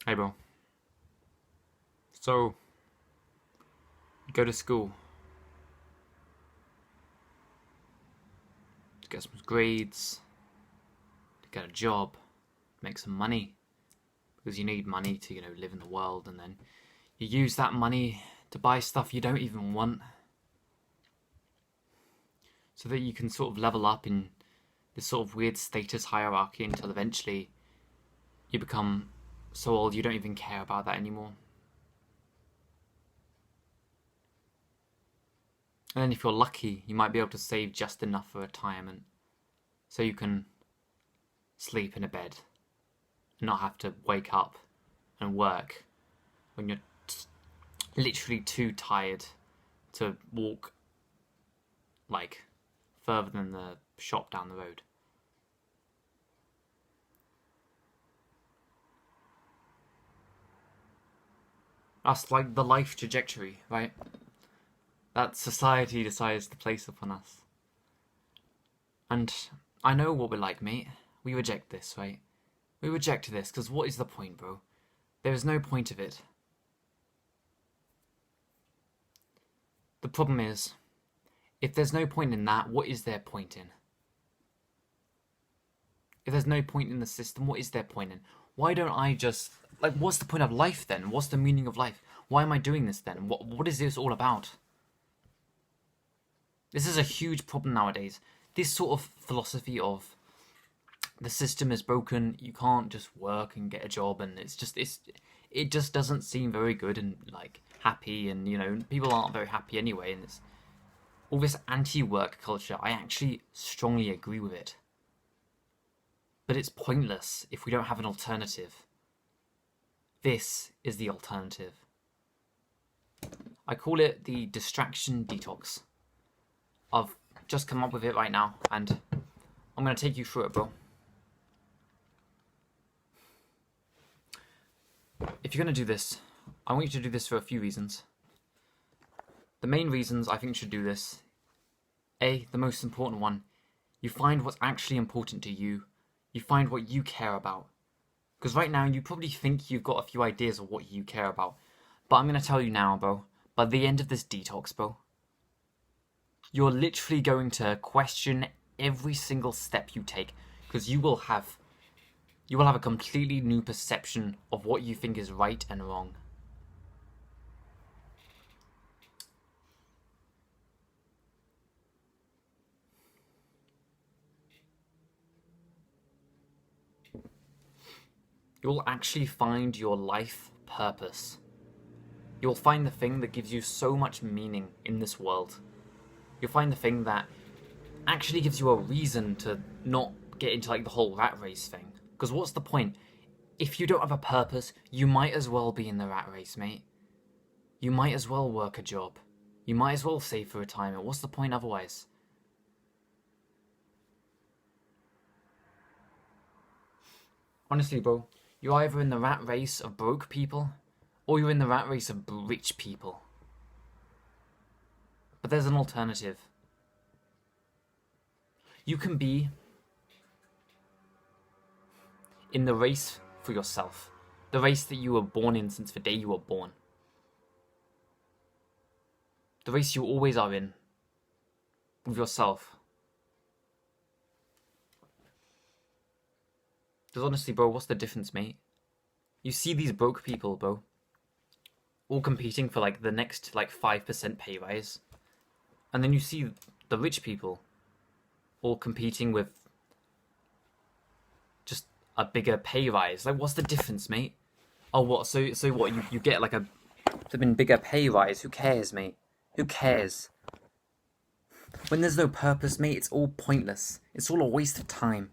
Hey, bro. So, you go to school to get some grades, to get a job, make some money, because you need money to, live in the world, and then you use that money to buy stuff you don't even want, so that you can sort of level up in this sort of weird status hierarchy until eventually you become so old you don't even care about that anymore. And then if you're lucky, you might be able to save just enough for retirement so you can sleep in a bed and not have to wake up and work when you're literally too tired to walk like further than the shop down the road. That's like the life trajectory, right? That society decides to place upon us. And I know what we're like, mate. We reject this, right? We reject this, because what is the point, bro? There is no point of it. The problem is, if there's no point in that, what is there point in? If there's no point in the system, what is there point in? Why don't I just... Like, what's the point of life then? What's the meaning of life? Why am I doing this then? What is this all about? This is a huge problem nowadays. This sort of philosophy of the system is broken, you can't just work and get a job, and it just doesn't seem very good and like happy, and people aren't very happy anyway, and it's all this anti-work culture. I actually strongly agree with it. But it's pointless if we don't have an alternative. This is the alternative. I call it the distraction detox. I've just come up with it right now, and I'm going to take you through it, bro. If you're going to do this, I want you to do this for a few reasons. The main reasons I think you should do this: A, the most important one, you find what's actually important to you. You find what you care about. Because right now, you probably think you've got a few ideas of what you care about. But I'm going to tell you now, bro, by the end of this detox, bro, you're literally going to question every single step you take. Because you will have a completely new perception of what you think is right and wrong. You'll actually find your life purpose. You'll find the thing that gives you so much meaning in this world. You'll find the thing that actually gives you a reason to not get into like the whole rat race thing. Because what's the point? If you don't have a purpose, you might as well be in the rat race, mate. You might as well work a job. You might as well save for retirement. What's the point otherwise? Honestly, bro, you're either in the rat race of broke people, or you're in the rat race of rich people. But there's an alternative. You can be in the race for yourself. The race that you were born in since the day you were born. The race you always are in. With yourself. Because honestly, bro, what's the difference, mate? You see these broke people, bro, all competing for like the next like 5% pay rise. And then you see the rich people all competing with just a bigger pay rise. Like, what's the difference, mate? Oh, what? So what? You get like a flipping bigger pay rise? Who cares, mate? Who cares? When there's no purpose, mate, it's all pointless. It's all a waste of time.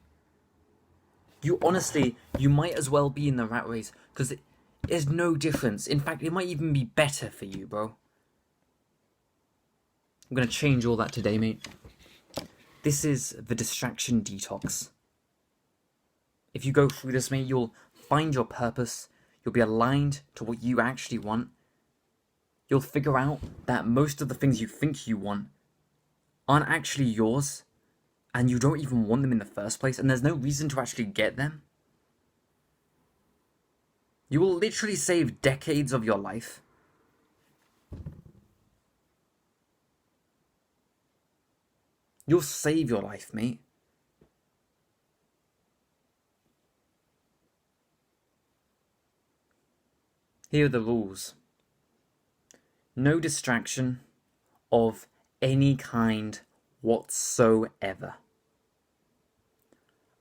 You honestly, you might as well be in the rat race, because there's no difference. In fact, it might even be better for you, bro. I'm going to change all that today, mate. This is the distraction detox. If you go through this, mate, you'll find your purpose. You'll be aligned to what you actually want. You'll figure out that most of the things you think you want aren't actually yours, and you don't even want them in the first place, and there's no reason to actually get them. You will literally save decades of your life. You'll save your life, mate. Here are the rules. No distraction of any kind whatsoever.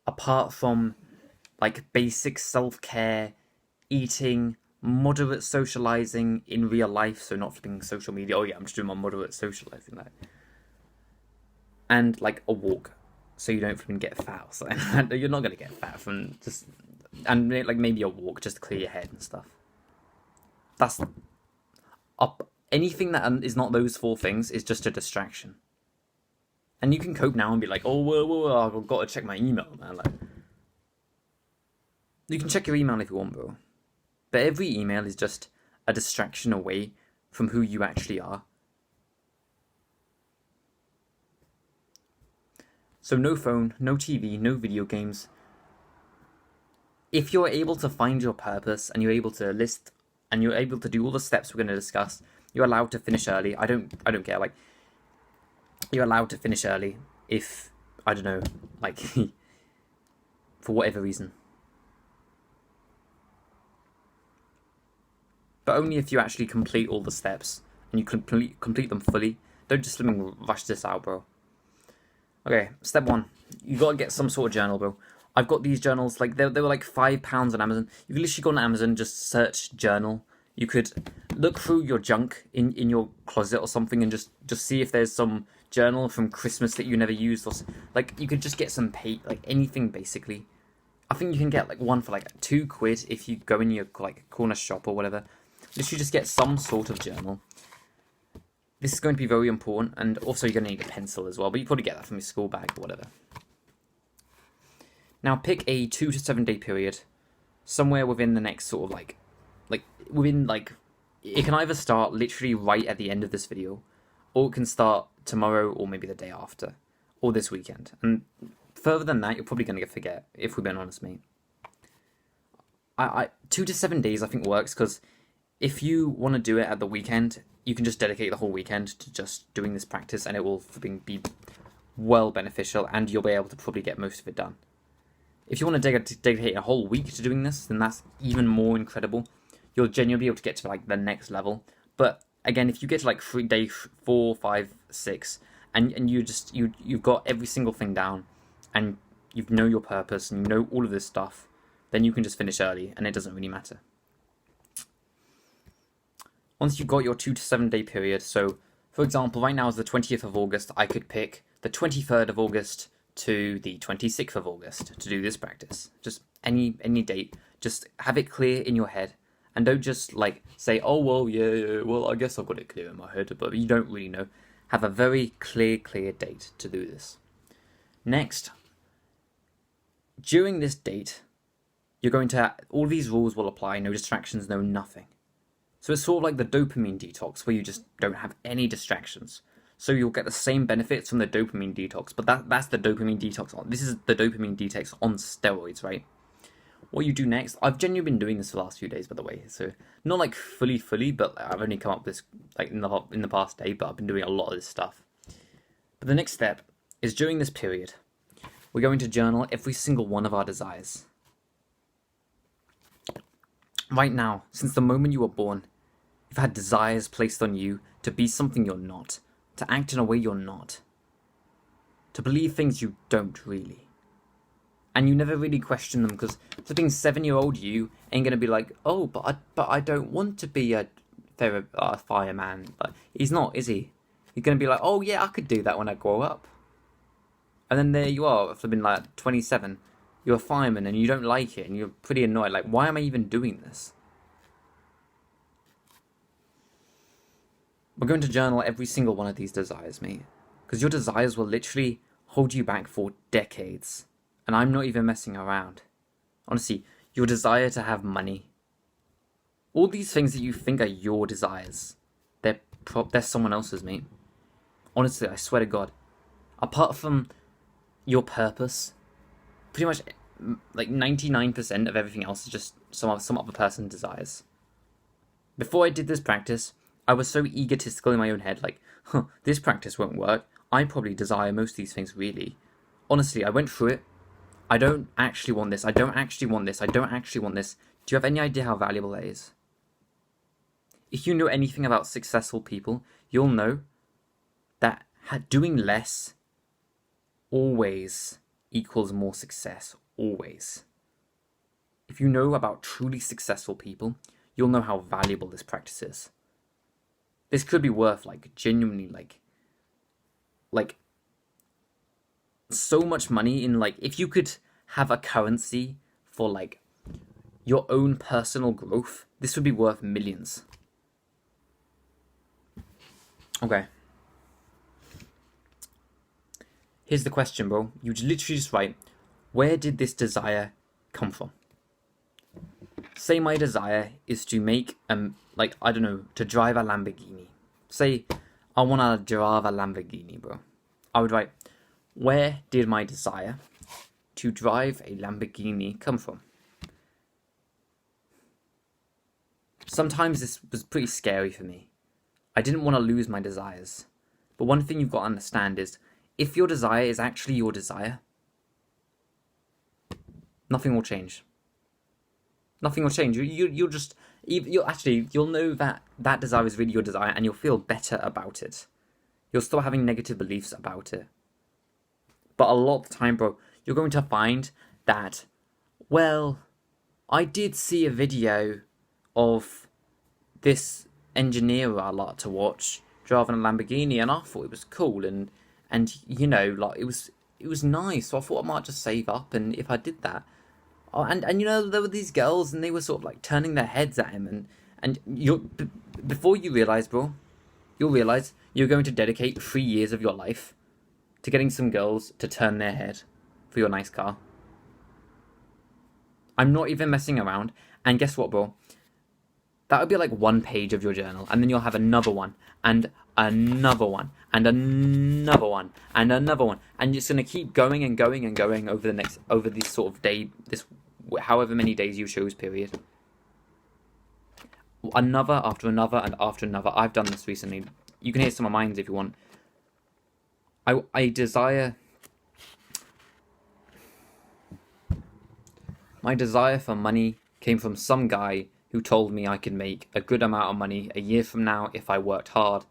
Apart from, like, basic self-care, eating, moderate socializing in real life, so not flipping social media. Oh yeah, I'm just doing my moderate socializing, like. And, like, a walk, so you don't flipping get fat or something. You're not gonna get fat from just, and like maybe a walk just to clear your head and stuff. That's up. Anything that is not those four things is just a distraction. And you can cope now and be like, oh, well, I've got to check my email, man. Like, you can check your email if you want, bro. But every email is just a distraction away from who you actually are. So no phone, no TV, no video games. If you're able to find your purpose and you're able to list and you're able to do all the steps we're going to discuss, you're allowed to finish early. I don't care. Like, you're allowed to finish early if, I don't know, like, for whatever reason. But only if you actually complete all the steps and you complete them fully. Don't just rush this out, bro. Okay, step 1. You gotta get some sort of journal, bro. I've got these journals, like, they were like £5 on Amazon. You can literally go on Amazon, just search journal. You could look through your junk in your closet or something and just see if there's some journal from Christmas that you never used. Or, like, you could just get some paper, like, anything, basically. I think you can get, like, one for, like, £2 if you go in your, like, corner shop or whatever. Literally just get some sort of journal. This is going to be very important, and also you're going to need a pencil as well, but you probably get that from your school bag or whatever. Now pick a 2 to 7 day period, somewhere within the next sort of it can either start literally right at the end of this video, or it can start tomorrow, or maybe the day after, or this weekend. And further than that, you're probably going to forget, if we're being honest, mate. 2 to 7 days I think works, because if you want to do it at the weekend, you can just dedicate the whole weekend to just doing this practice, and it will be well beneficial, and you'll be able to probably get most of it done. If you want to dedicate a whole week to doing this, then that's even more incredible. You'll genuinely be able to get to, like, the next level. But again, if you get to, like, day 4, 5, 6, and you've got every single thing down, and you know your purpose, and you know all of this stuff, then you can just finish early, and it doesn't really matter. Once you've got your 2 to 7 day period, so for example, right now is the 20th of August, I could pick the 23rd of August to the 26th of August to do this practice. Just any date. Just have it clear in your head, and don't just, like, say, oh, well, yeah, well, I guess I've got it clear in my head, but you don't really know. Have a very clear date to do this. Next, during this date, you're going to, all these rules will apply, no distractions, no nothing. So it's sort of like the dopamine detox, where you just don't have any distractions. So you'll get the same benefits from the dopamine detox, but that's the dopamine detox. This is the dopamine detox on steroids, right? What you do next, I've genuinely been doing this for the last few days, by the way. So not like fully, but I've only come up with this like in the past day, but I've been doing a lot of this stuff. But the next step is, during this period, we're going to journal every single one of our desires. Right now, since the moment you were born, you've had desires placed on you to be something you're not, to act in a way you're not, to believe things you don't really. And you never really question them, because flipping 7-year-old you ain't going to be like, oh, but I don't want to be a fireman. But he's not, is he? He's going to be like, oh yeah, I could do that when I grow up. And then there you are, flipping like 27. You're a fireman and you don't like it, and you're pretty annoyed. Like, why am I even doing this? We're going to journal every single one of these desires, mate. Because your desires will literally hold you back for decades. And I'm not even messing around. Honestly, your desire to have money. All these things that you think are your desires, they're someone else's, mate. Honestly, I swear to God. Apart from your purpose, pretty much like 99% of everything else is just some other person desires. Before I did this practice, I was so egotistical in my own head, like, this practice won't work. I probably desire most of these things, really. Honestly, I went through it. I don't actually want this. I don't actually want this. I don't actually want this. Do you have any idea how valuable that is? If you know anything about successful people, you'll know that doing less always equals more success. Always. If you know about truly successful people, you'll know how valuable this practice is. This could be worth, like, genuinely, like so much money in, like, if you could have a currency for, like, your own personal growth, this would be worth millions. Okay. Here's the question, bro. You literally just write, where did this desire come from? Say my desire is to make, like, I don't know, to drive a Lamborghini. Say, I want to drive a Lamborghini, bro. I would write, where did my desire to drive a Lamborghini come from? Sometimes this was pretty scary for me. I didn't want to lose my desires. But one thing you've got to understand is, if your desire is actually your desire, nothing will change. Nothing will change. You'll know that that desire is really your desire, and you'll feel better about it. You're still having negative beliefs about it. But a lot of the time, bro, you're going to find that, well, I did see a video of this engineer I like to watch driving a Lamborghini, and I thought it was cool, and you know, like, it was nice, so I thought I might just save up, and if I did that, and you know, there were these girls, and they were sort of like turning their heads at him, and before you realize, bro, you'll realize you're going to dedicate 3 years of your life to getting some girls to turn their head for your nice car. I'm not even messing around, and guess what, bro? That would be like 1 page of your journal, and then you'll have another one, and another one, and another one, and another one, and it's gonna keep going and going and going over this sort of day, this however many days you choose period. Another after another and after another. I've done this recently. You can hear some of mine if you want. I desire. My desire for money came from some guy who told me I could make a good amount of money a year from now if I worked hard.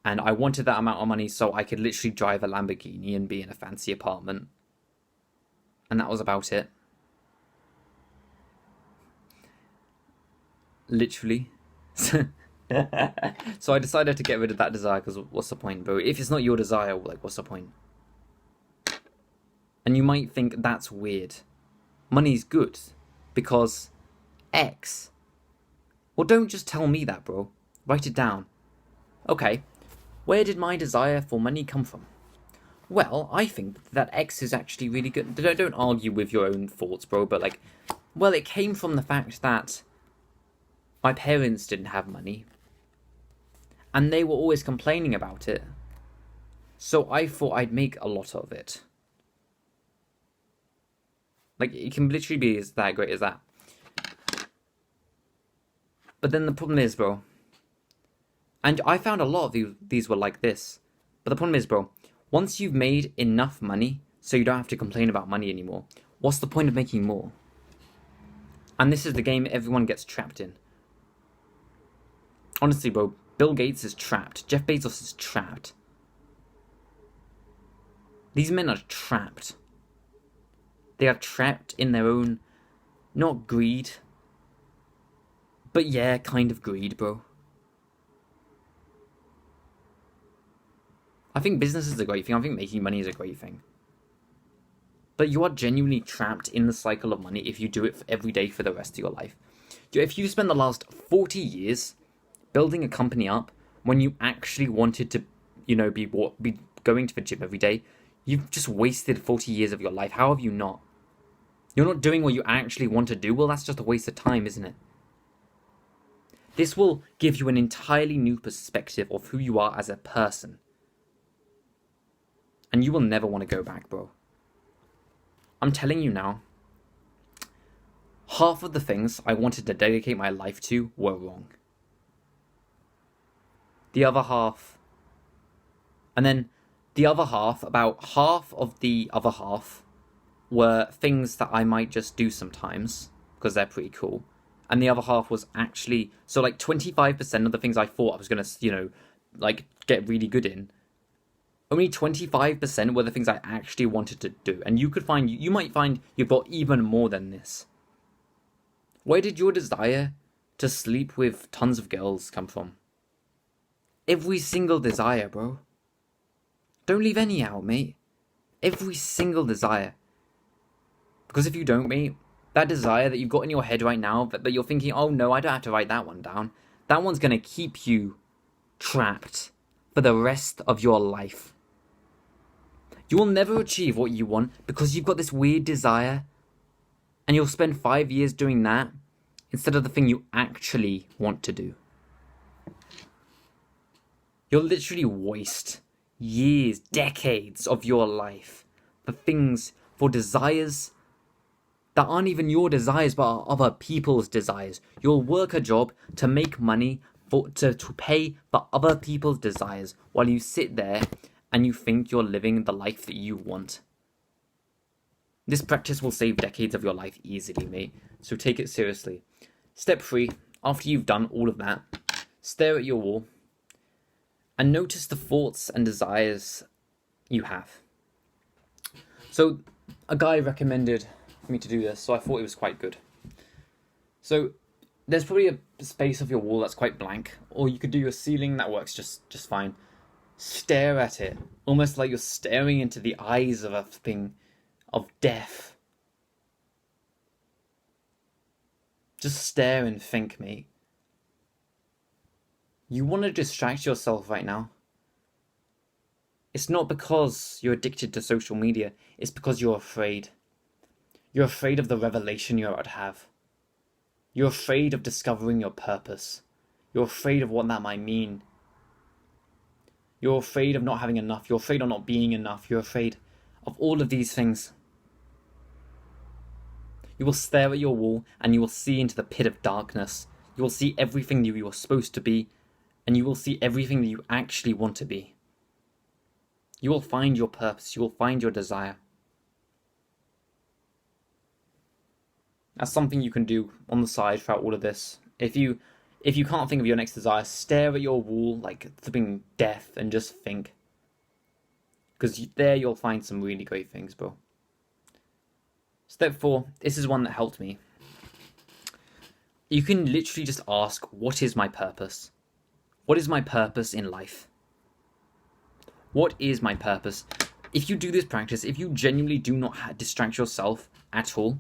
And I wanted that amount of money so I could literally drive a Lamborghini and be in a fancy apartment. And that was about it. Literally. So I decided to get rid of that desire, because what's the point, bro? If it's not your desire, like, what's the point? And you might think that's weird. Money's good because X. Well, don't just tell me that, bro. Write it down. Okay, where did my desire for money come from? Well, I think that X is actually really good. Don't argue with your own thoughts, bro, but, like, well, it came from the fact that my parents didn't have money, and they were always complaining about it. So I thought I'd make a lot of it. Like, it can literally be as that great as that. But then the problem is, bro, and I found a lot of these were like this, but the problem is, bro, once you've made enough money so you don't have to complain about money anymore, what's the point of making more? And this is the game everyone gets trapped in. Honestly, bro, Bill Gates is trapped. Jeff Bezos is trapped. These men are trapped. They are trapped in their own, not greed, but yeah, kind of greed, bro. I think business is a great thing. I think making money is a great thing. But you are genuinely trapped in the cycle of money if you do it every day for the rest of your life. If you spend the last 40 years building a company up when you actually wanted to, you know, be going to the gym every day, you've just wasted 40 years of your life. How have you not? You're not doing what you actually want to do. Well, that's just a waste of time, isn't it? This will give you an entirely new perspective of who you are as a person. And you will never want to go back, bro. I'm telling you now, half of the things I wanted to dedicate my life to were wrong. The other half, and then the other half, about half of the other half, were things that I might just do sometimes because they're pretty cool. And the other half was actually, so like 25% of the things I thought I was going to, like get really good in, only 25% were the things I actually wanted to do. And you might find you've got even more than this. Where did your desire to sleep with tons of girls come from? Every single desire, bro. Don't leave any out, mate. Every single desire. Because if you don't, mate, that desire that you've got in your head right now, but you're thinking, oh no, I don't have to write that one down. That one's going to keep you trapped for the rest of your life. You will never achieve what you want because you've got this weird desire, and you'll spend 5 years doing that instead of the thing you actually want to do. You'll literally waste years, decades of your life for desires that aren't even your desires but are other people's desires. You'll work a job to make money to pay for other people's desires while you sit there and you think you're living the life that you want. This practice will save decades of your life easily, mate, so take it seriously. Step 3, after you've done all of that, stare at your wall and notice the thoughts and desires you have. So a guy recommended for me to do this, so I thought it was quite good. So there's probably a space of your wall that's quite blank, or you could do your ceiling, that works just fine. Stare at it, almost like you're staring into the eyes of a thing of death. Just stare and think, mate. You want to distract yourself right now. It's not because you're addicted to social media, it's because you're afraid. You're afraid of the revelation you're about to have. You're afraid of discovering your purpose. You're afraid of what that might mean. You're afraid of not having enough. You're afraid of not being enough. You're afraid of all of these things. You will stare at your wall and you will see into the pit of darkness. You will see everything that you are supposed to be, and you will see everything that you actually want to be. You will find your purpose. You will find your desire. That's something you can do on the side throughout all of this. If you can't think of your next desire, stare at your wall like something death and just think. Because there you'll find some really great things, bro. Step 4, this is one that helped me. You can literally just ask, what is my purpose? What is my purpose in life? What is my purpose? If you do this practice, if you genuinely do not distract yourself at all,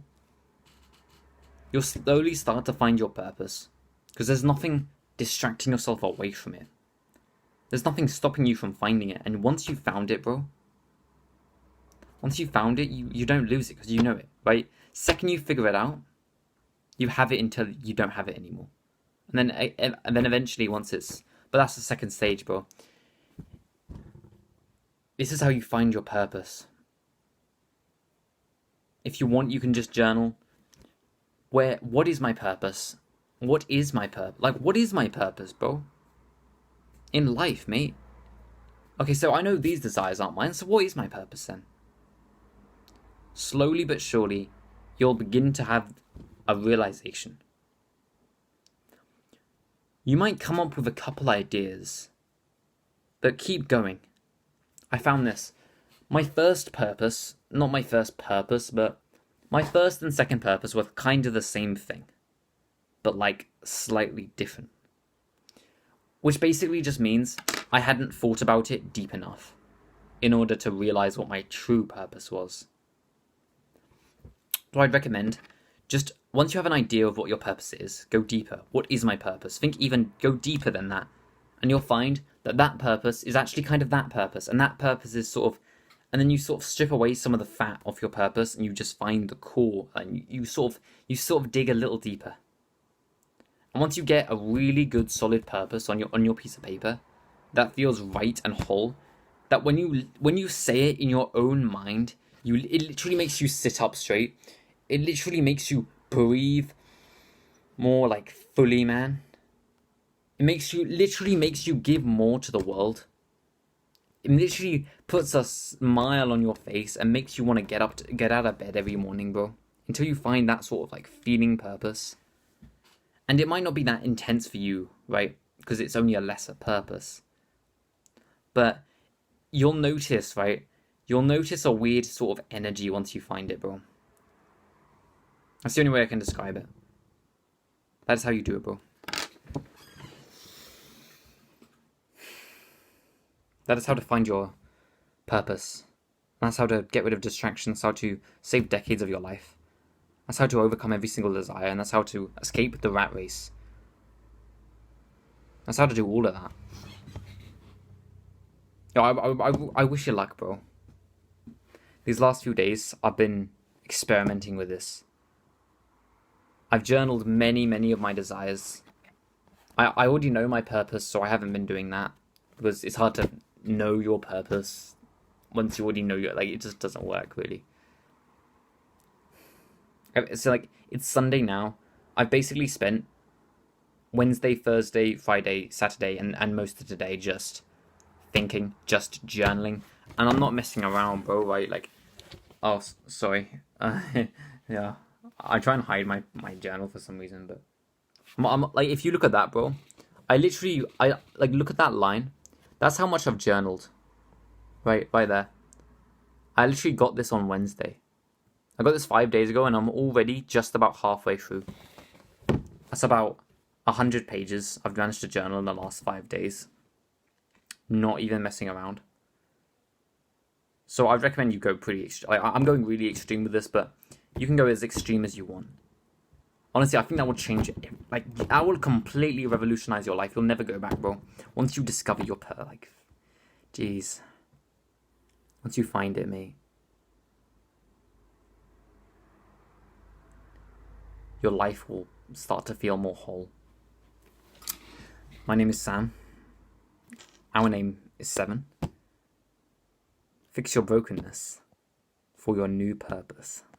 you'll slowly start to find your purpose. Because there's nothing distracting yourself away from it. There's nothing stopping you from finding it. And once you've found it, bro, once you've found it, you don't lose it because you know it, right? Second you figure it out, you have it until you don't have it anymore. And then eventually once it's... But that's the second stage, bro. This is how you find your purpose. If you want, you can just journal. What is my purpose? What is my purpose? Like, what is my purpose, bro? In life, mate. Okay, so I know these desires aren't mine, so what is my purpose then? Slowly but surely, you'll begin to have a realization. You might come up with a couple ideas, but keep going. I found this. My first purpose, not my first purpose, but my first and second purpose were kind of the same thing, but like slightly different. Which basically just means I hadn't thought about it deep enough in order to realize what my true purpose was. So I'd recommend, just once you have an idea of what your purpose is, go deeper. What is my purpose? Think even go deeper than that. And you'll find that that purpose is actually kind of that purpose. And that purpose is sort of, and then you sort of strip away some of the fat off your purpose and you just find the core. And you sort of dig a little deeper. And once you get a really good solid purpose on your piece of paper that feels right and whole, that when you say it in your own mind, it literally makes you sit up straight. It literally makes you breathe more like fully, man. It literally makes you give more to the world. It literally puts a smile on your face and makes you want to get out of bed every morning, bro. Until you find that sort of like feeling purpose. And it might not be that intense for you, right? Because it's only a lesser purpose. But you'll notice, right? You'll notice a weird sort of energy once you find it, bro. That's the only way I can describe it. That's how you do it, bro. That is how to find your purpose. That's how to get rid of distractions, how to save decades of your life. That's how to overcome every single desire, and that's how to escape the rat race. That's how to do all of that. Yo, I wish you luck, bro. These last few days, I've been experimenting with this. I've journaled many of my desires. I already know my purpose, so I haven't been doing that. Because it's hard to know your purpose once you already know it just doesn't work, really. So, it's Sunday now. I've basically spent Wednesday, Thursday, Friday, Saturday, and most of today just thinking, just journaling. And I'm not messing around, bro, right? Oh, sorry. Yeah. I try and hide my journal for some reason, but... I'm if you look at that, bro, I look at that line. That's how much I've journaled. Right there. I literally got this on Wednesday. I got this 5 days ago, and I'm already just about halfway through. That's about 100 pages I've managed to journal in the last 5 days. Not even messing around. So I'd recommend you go pretty extreme. I'm going really extreme with this, but you can go as extreme as you want. Honestly, I think that will change it. That will completely revolutionize your life. You'll never go back, bro. Once you discover your jeez. Once you find it, mate. Your life will start to feel more whole. My name is Sam. Our name is 7. Fix your brokenness for your new purpose.